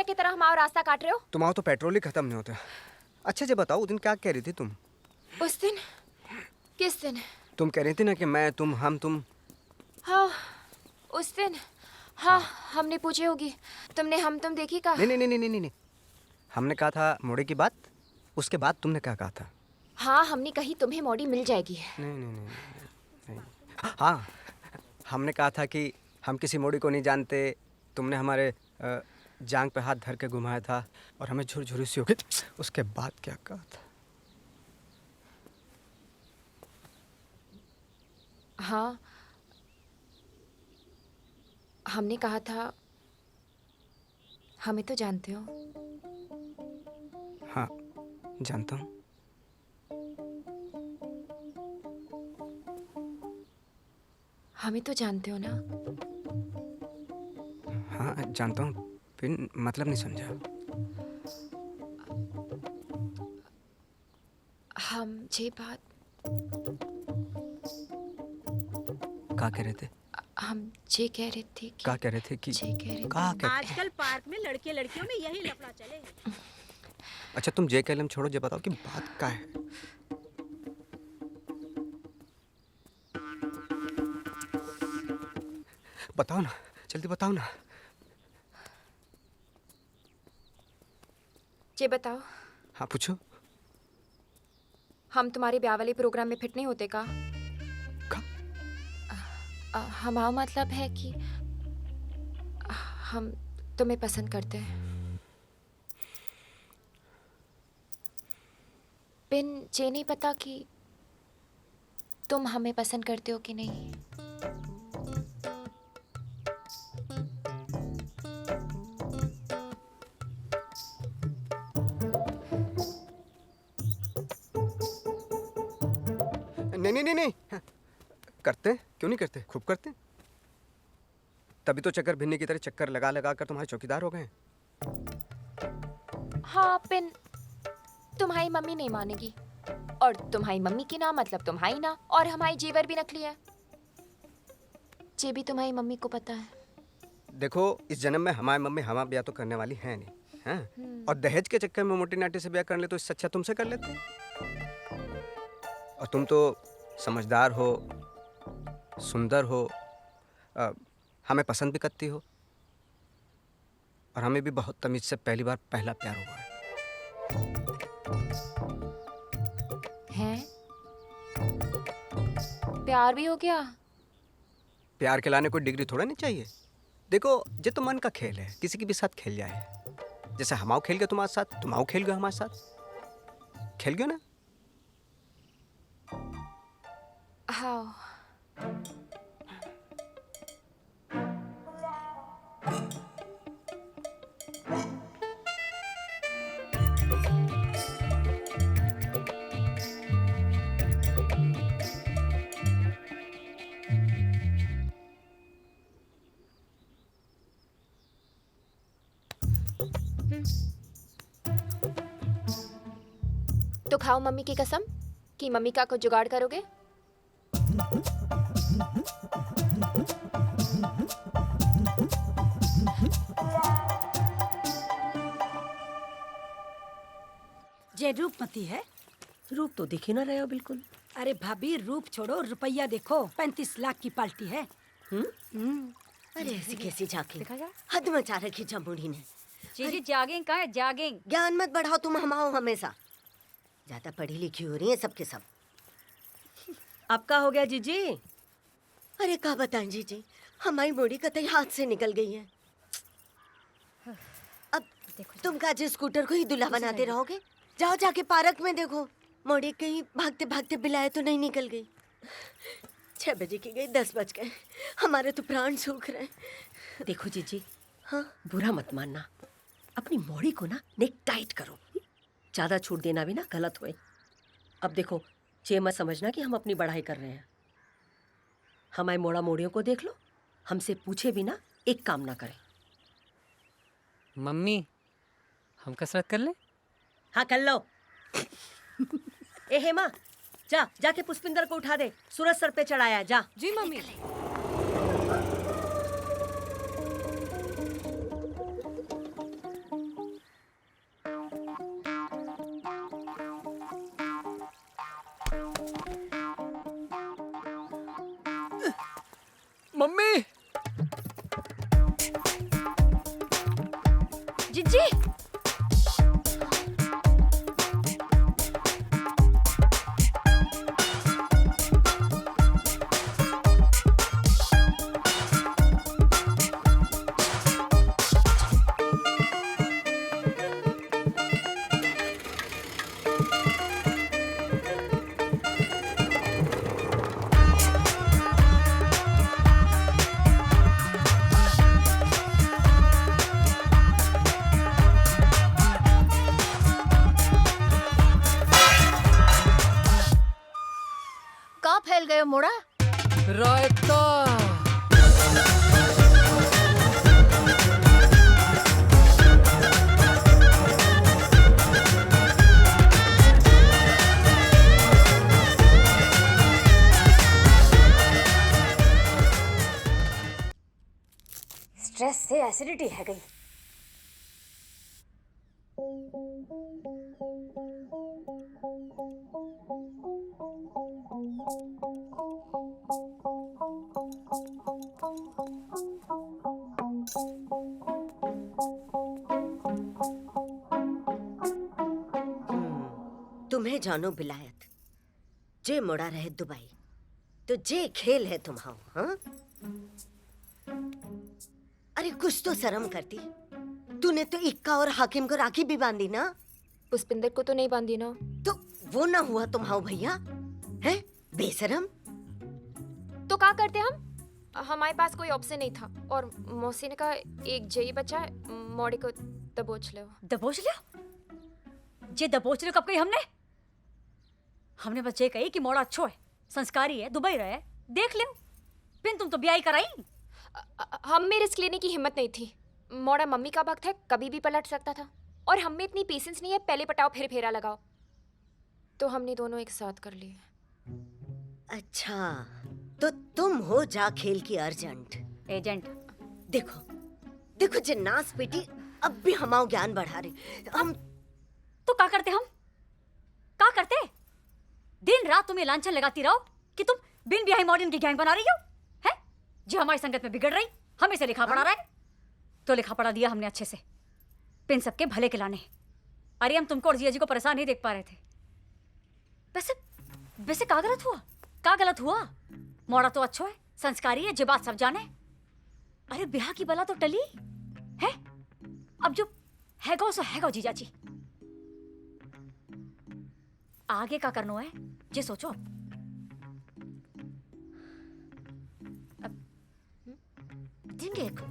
नाटक की तरह हमारा रास्ता काट रहे हो? तुम्हारा तो पेट्रोल ही खत्म नहीं होता। अच्छा जी बताओ, उस दिन क्या कह रही थी तुम? उस दिन? किस दिन? तुम कह रही थी ना कि मैं, तुम, हम, तुम। हाँ, उस दिन। हाँ, हमने पूछी होगी। तुमने हम तुम देखी का? नहीं नहीं नहीं नहीं नहीं नहीं, हमने कहा था मोड़ी की बात। उसके बाद तुमने क्या कहा था? हाँ, हमने कही तुम्हें मोड़ी मिल जाएगी। नहीं नहीं नहीं नहीं, नहीं। हाँ, हमने कहा था कि हम किसी मोड़ी को नहीं जानते। तुमने हमारे जांग पे हाथ धर के घुमाया था और हमें झुरझुरी सी हो गई। उसके बाद क्या कहा था? हाँ, हमने कहा था हमें तो जानते हो। हाँ, जानता हूँ। हमें तो जानते हो ना? हाँ, जानता हूँ, फिर मतलब नहीं समझा। हम ये बात क्या कह रहे थे? हम ये कह रहे थे कि क्या कह रहे थे कि ये कह रहे क्या थे। कह आजकल पार्क में लड़के लड़कियों में यही लफड़ा चले। अच्छा तुम जे कैलम छोड़ो, ये बताओ कि बात क्या है? बताओ ना, जल्दी बताओ ना। ये बताओ, हाँ पूछो। हम तुम्हारे ब्याह वाले प्रोग्राम में फिट नहीं होते का? हमारा मतलब है कि हम तुम्हें पसंद करते हैं। पिन ये नहीं पता कि तुम हमें पसंद करते हो कि नहीं। नहीं नहीं नहीं नहीं, करते हैं, क्यों नहीं करते, खूब करते हैं। तभी तो चक्कर भिन्नी की तरह चक्कर लगा लगा कर तुम्हारे चौकीदार हो गए। हाँ पिन, तुम्हारी मम्मी नहीं मानेगी और तुम्हारी मम्मी की ना मतलब तुम्हारी ना, और हमारी जेवर भी नकली है। ये भी तुम्हारी मम्मी को पता है। देखो इस जन्म में हमारी मम्मी हमारा ब्याह तो करने वाली है नहीं, हैं? और दहेज के चक्कर में मोटी नाटी से ब्याह कर ले तो इससे अच्छा तुमसे कर लेते हैं। और तुम तो समझदार हो, सुंदर हो, हमें पसंद भी करती हो, और हमें भी बहुत तमीज से पहली बार पहला प्यार हुआ है। हैं? प्यार भी हो गया? प्यार के लाने कोई डिग्री थोड़ा नहीं चाहिए। देखो ये तो मन का खेल है, किसी के भी साथ खेल जाए। जैसे हमाओ खेल गए तुम्हारे साथ, तुमाओ खेल गए हमारे साथ, खेल गए ना? हाँ। तो खाओ मम्मी की कसम कि मम्मी का कुछ जुगाड़ करोगे। जे रूपमती है। रूप तो दिख ही ना रहे हो बिल्कुल। अरे भाभी रूप छोड़ो, रुपया देखो, 35 लाख की पार्टी है। अरे ऐसी कैसी झांकी, हद मचा रखी जमुड़ी ने। जीजी जागेंग कहाँ है, जागेंग। ज्ञान मत बढ़ाओ, तुम हमाओ हमेशा। ज्यादा पढ़ी लिखी हो रही है सबके सब। अब का हो गया जीजी? अरे क्या बताएं जीजी, हमारी मोड़ी कतई हाथ से निकल गई है। अब तुम का जी स्कूटर को ही दूल्हा बनाते रहोगे? जाओ जाके पार्क में देखो, मोड़ी कहीं भागते भागते बिलाए तो नहीं निकल गई। 6 बजे की गई, 10 बज गए, हमारे तो प्राण सूख रहे। देखो जीजी, हाँ बुरा मत मानना, अपनी मोड़ी को ना नेक टाइट करो। ज्यादा छूट देना भी ना गलत हुए। अब देखो, ये मत समझना कि हम अपनी बढ़ाई कर रहे हैं। हमारे मोड़ा मोड़ियों को देख लो, हमसे पूछे बिना एक काम ना करें। मम्मी हम कसरत कर लें? हाँ कर लो। ए हेमा, जाके पुष्पिंदर को उठा दे, सूरज सर पे चढ़ाया है, जा। जी मम्मी। मम्मी जिज्जी कहाँ फैल गए हो मोड़ा? रायता। स्ट्रेस से एसिडिटी है गई। तुम्हें जानो बिलायत, जे मोड़ा रहे दुबई, तो जे खेल है तुम्हारा, हाँ? अरे कुछ तो शर्म करती। तूने तो इक्का और हाकिम को राखी भी बांधी ना? पुष्पिंदर को तो नहीं बांधी ना। तो वो ना हुआ तुम्हारा भैया, हैं? बेशरम। तो क्या करते हम? हमारे पास कोई ऑप्शन नहीं था और मौसी ने कहा एक जेई बचा है, मोड़े को दबोच लो। दबोच लियो? जे दबोच लियो कब कही हमने बच्चे कही कि मोड़ा अच्छो है, संस्कारी है, दुबई रहे, देख लियो। पिन तुम तो ब्याह कराई। हम में रिस्क लेने की हिम्मत नहीं थी। मोड़ा मम्मी का वक्त है, कभी भी पलट सकता था और हम में इतनी पेशेंस नहीं है पहले पटाओ फिर फेरा लगाओ। तो हमने दोनों एक साथ कर लिए। अच्छा, तो तुम हो जा खेल की अर्जेंट एजेंट। देखो देखो जिन्नास बेटी अब भी हमारा ज्ञान बढ़ा रहे हम। तो क्या करते हम? क्या करते? दिन रात तुम्हें लांछन लगाती रहो कि तुम बिन ब्याही मॉडर्न की गैंग बना रही हो, है? जो हमारी संगत में बिगड़ रही, हमें से लिखा पढ़ा रहा है। तो लिखा पढ़ा दिया हमने अच्छे से, पिन सबके भले के लाने। अरे हम तुमको और जिया जी को परेशान नहीं देख पा रहे थे। वैसे वैसे क्या गलत हुआ? क्या गलत हुआ? मोड़ा तो अच्छो है, संस्कारी है, जे बात सब जाने। अरे ब्याह की बला तो टली है, अब जो हैगो सो हैगो जीजा जी। आगे का करना है जे सोचो। अब दिन देख